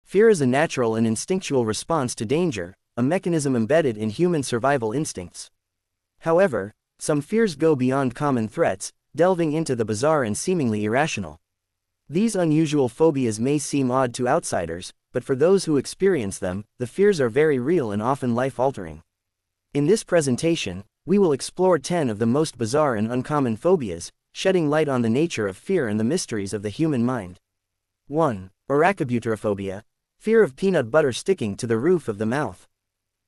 Fear is a natural and instinctual response to danger, a mechanism embedded in human survival instincts. However, some fears go beyond common threats, delving into the bizarre and seemingly irrational. These unusual phobias may seem odd to outsiders, but for those who experience them, the fears are very real and often life-altering. In this presentation, we will explore 10 of the most bizarre and uncommon phobias, shedding light on the nature of fear and the mysteries of the human mind. 1. Arachibutyrophobia, fear of peanut butter sticking to the roof of the mouth.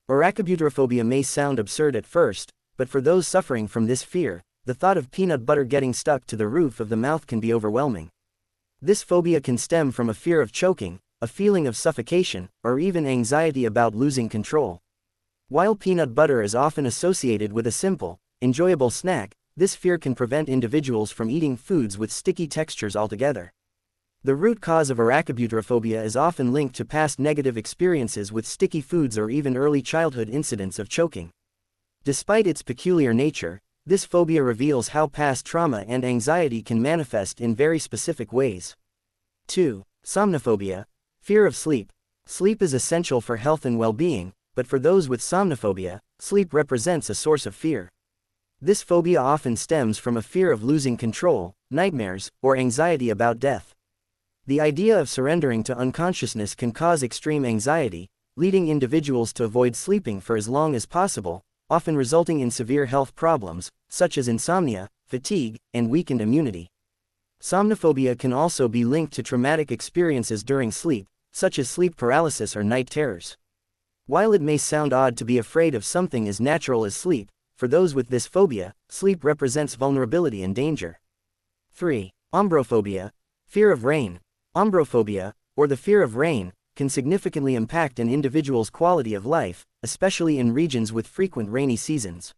Arachibutyrophobia may sound absurd at first, but for those suffering from this fear, the thought of peanut butter getting stuck to the roof of the mouth can be overwhelming. This phobia can stem from a fear of choking, a feeling of suffocation, or even anxiety about losing control. While peanut butter is often associated with a simple, enjoyable snack, this fear can prevent individuals from eating foods with sticky textures altogether. The root cause of arachibutyrophobia is often linked to past negative experiences with sticky foods or even early childhood incidents of choking. Despite its peculiar nature, this phobia reveals how past trauma and anxiety can manifest in very specific ways. 2. Somniphobia, fear of sleep. Sleep is essential for health and well-being, but for those with somniphobia, sleep represents a source of fear. This phobia often stems from a fear of losing control, nightmares, or anxiety about death. The idea of surrendering to unconsciousness can cause extreme anxiety, leading individuals to avoid sleeping for as long as possible, often resulting in severe health problems, such as insomnia, fatigue, and weakened immunity. Somniphobia can also be linked to traumatic experiences during sleep, such as sleep paralysis or night terrors. While it may sound odd to be afraid of something as natural as sleep, for those with this phobia, sleep represents vulnerability and danger. 3. Ombrophobia, fear of rain. Ombrophobia, or the fear of rain, can significantly impact an individual's quality of life, especially in regions with frequent rainy seasons.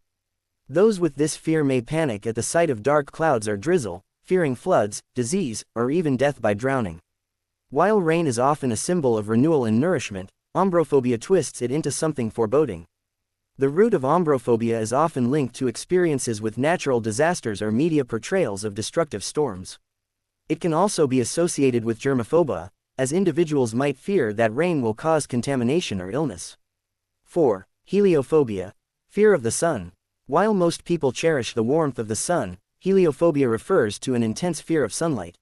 Those with this fear may panic at the sight of dark clouds or drizzle, fearing floods, disease, or even death by drowning. While rain is often a symbol of renewal and nourishment, ombrophobia twists it into something foreboding. The root of ombrophobia is often linked to experiences with natural disasters or media portrayals of destructive storms. It can also be associated with germophobia, as individuals might fear that rain will cause contamination or illness. 4. Heliophobia, fear of the sun. While most people cherish the warmth of the sun, heliophobia refers to an intense fear of sunlight.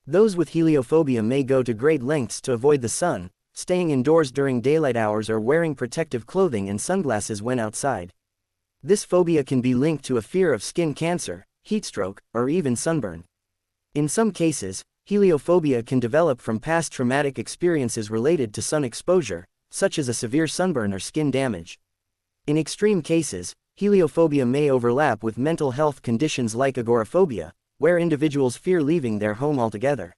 Those with heliophobia may go to great lengths to avoid the sun, staying indoors during daylight hours or wearing protective clothing and sunglasses when outside. This phobia can be linked to a fear of skin cancer, heatstroke, or even sunburn. In some cases, heliophobia can develop from past traumatic experiences related to sun exposure, such as a severe sunburn or skin damage. In extreme cases, heliophobia may overlap with mental health conditions like agoraphobia, where individuals fear leaving their home altogether.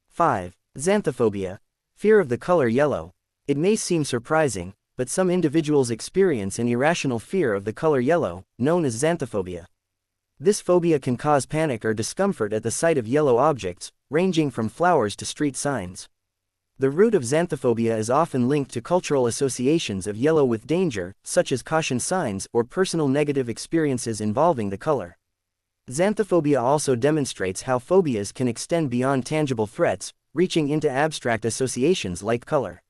5. Xanthophobia, fear of the color yellow. It may seem surprising, but some individuals experience an irrational fear of the color yellow, known as xanthophobia. This phobia can cause panic or discomfort at the sight of yellow objects, ranging from flowers to street signs. The root of xanthophobia is often linked to cultural associations of yellow with danger, such as caution signs or personal negative experiences involving the color. Xanthophobia also demonstrates how phobias can extend beyond tangible threats, reaching into abstract associations like color.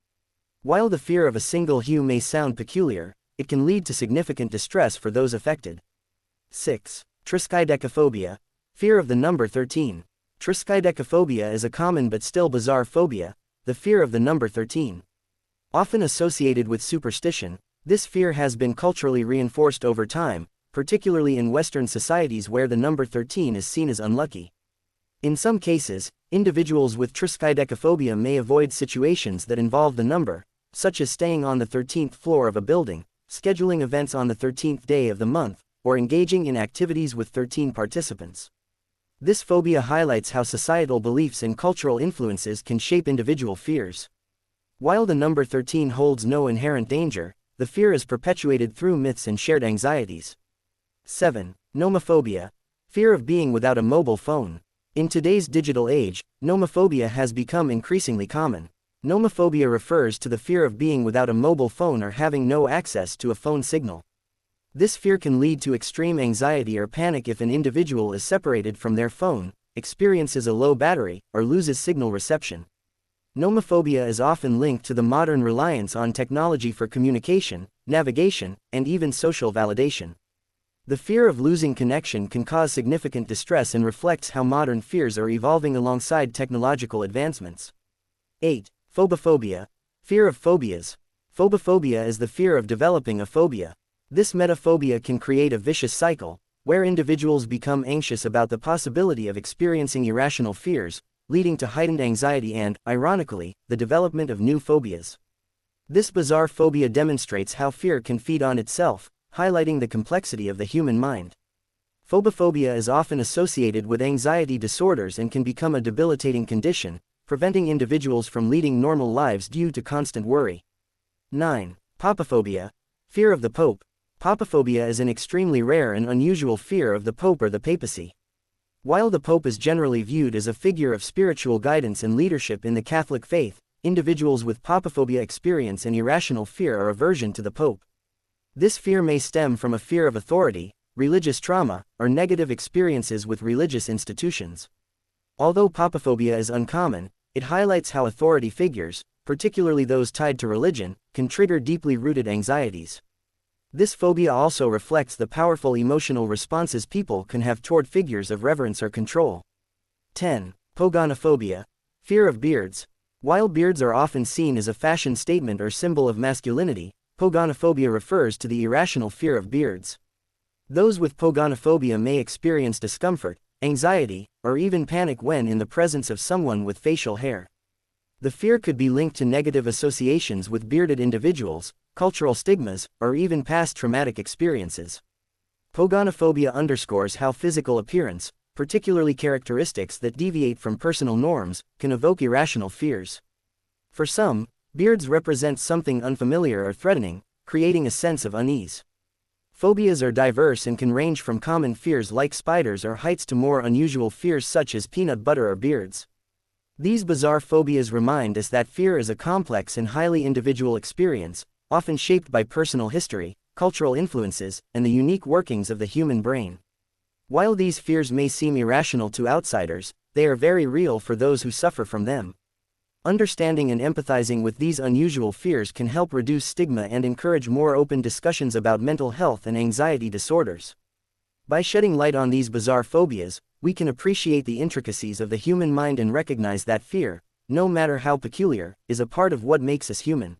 While the fear of a single hue may sound peculiar, it can lead to significant distress for those affected. 6. Triskaidekaphobia, fear of the number 13. Triskaidekaphobia is a common but still bizarre phobia, the fear of the number 13. Often associated with superstition, this fear has been culturally reinforced over time, particularly in Western societies where the number 13 is seen as unlucky. In some cases, individuals with triskaidekaphobia may avoid situations that involve the number, such as staying on the 13th floor of a building, scheduling events on the 13th day of the month, or engaging in activities with 13 participants. This phobia highlights how societal beliefs and cultural influences can shape individual fears. While the number 13 holds no inherent danger, the fear is perpetuated through myths and shared anxieties. 7. Nomophobia, fear of being without a mobile phone. In today's digital age, nomophobia has become increasingly common. Nomophobia refers to the fear of being without a mobile phone or having no access to a phone signal. This fear can lead to extreme anxiety or panic if an individual is separated from their phone, experiences a low battery, or loses signal reception. Nomophobia is often linked to the modern reliance on technology for communication, navigation, and even social validation. The fear of losing connection can cause significant distress and reflects how modern fears are evolving alongside technological advancements. 8. Phobophobia. Fear of phobias. Phobophobia is the fear of developing a phobia. This metaphobia can create a vicious cycle, where individuals become anxious about the possibility of experiencing irrational fears, leading to heightened anxiety and, ironically, the development of new phobias. This bizarre phobia demonstrates how fear can feed on itself, highlighting the complexity of the human mind. Phobophobia is often associated with anxiety disorders and can become a debilitating condition, preventing individuals from leading normal lives due to constant worry. 9. Papophobia. Fear of the Pope. Papophobia is an extremely rare and unusual fear of the Pope or the papacy. While the Pope is generally viewed as a figure of spiritual guidance and leadership in the Catholic faith, individuals with papophobia experience an irrational fear or aversion to the Pope. This fear may stem from a fear of authority, religious trauma, or negative experiences with religious institutions. Although papophobia is uncommon, it highlights how authority figures, particularly those tied to religion, can trigger deeply rooted anxieties. This phobia also reflects the powerful emotional responses people can have toward figures of reverence or control. 10. Pogonophobia. Fear of beards. While beards are often seen as a fashion statement or symbol of masculinity, pogonophobia refers to the irrational fear of beards. Those with pogonophobia may experience discomfort, anxiety, or even panic when in the presence of someone with facial hair. The fear could be linked to negative associations with bearded individuals, cultural stigmas, or even past traumatic experiences. Pogonophobia underscores how physical appearance, particularly characteristics that deviate from personal norms, can evoke irrational fears. For some, beards represent something unfamiliar or threatening, creating a sense of unease. Phobias are diverse and can range from common fears like spiders or heights to more unusual fears such as peanut butter or beards. These bizarre phobias remind us that fear is a complex and highly individual experience, often shaped by personal history, cultural influences, and the unique workings of the human brain. While these fears may seem irrational to outsiders, they are very real for those who suffer from them. Understanding and empathizing with these unusual fears can help reduce stigma and encourage more open discussions about mental health and anxiety disorders. By shedding light on these bizarre phobias, we can appreciate the intricacies of the human mind and recognize that fear, no matter how peculiar, is a part of what makes us human.